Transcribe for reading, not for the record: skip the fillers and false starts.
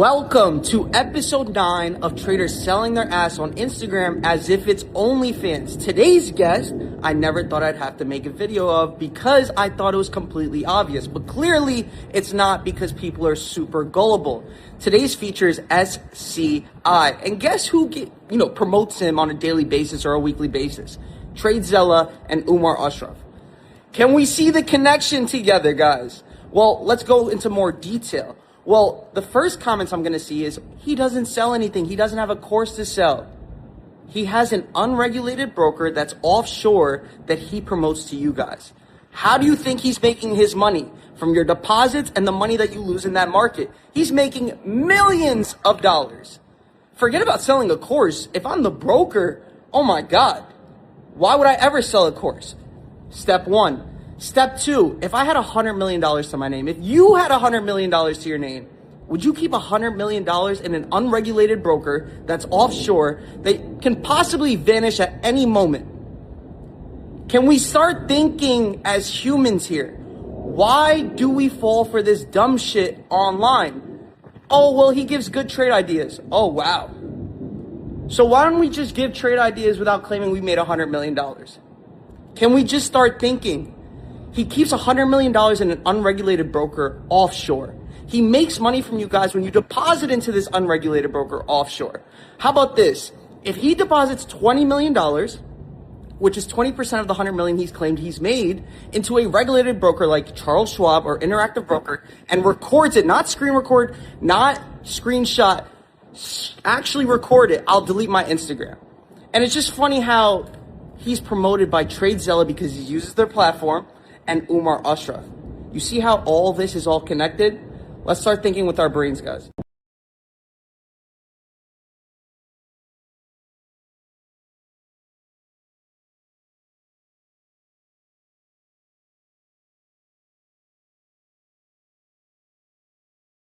Welcome to episode 9 of traders selling their ass on Instagram as if it's OnlyFans. Today's guest, I never thought I'd have to make a video of because I thought it was completely obvious, but clearly it's not because people are super gullible. Today's feature is SCI, and guess who promotes him on a daily basis or a weekly basis? TRADEBYSCI and Nour Ashraf. Can we see the connection together, guys? Well, let's go into more detail. Well, the first comments I'm going to see is he doesn't sell anything. He doesn't have a course to sell. He has an unregulated broker that's offshore that he promotes to you guys. How do you think he's making his money? From your deposits and the money that you lose in that market. He's making millions of dollars. Forget about selling a course. If I'm the broker, oh my God, why would I ever sell a course? Step 1. Step 2, if I had $100 million to my name, if you had $100 million to your name, would you keep $100 million in an unregulated broker that's offshore that can possibly vanish at any moment? Can we start thinking as humans here? Why do we fall for this dumb shit online? Oh, well, he gives good trade ideas. Oh, wow. So why don't we just give trade ideas without claiming we made $100 million? Can we just start thinking? He keeps $100 million in an unregulated broker offshore. He makes money from you guys when you deposit into this unregulated broker offshore. How about this? If he deposits $20 million, which is 20% of the $100 million he's claimed he's made, into a regulated broker like Charles Schwab or Interactive Broker and records it, not screen record, not screenshot, actually record it, I'll delete my Instagram. And it's just funny how he's promoted by TRADEBYSCI because he uses their platform, and Nour Ashraf. You see how all this is all connected? Let's start thinking with our brains, guys.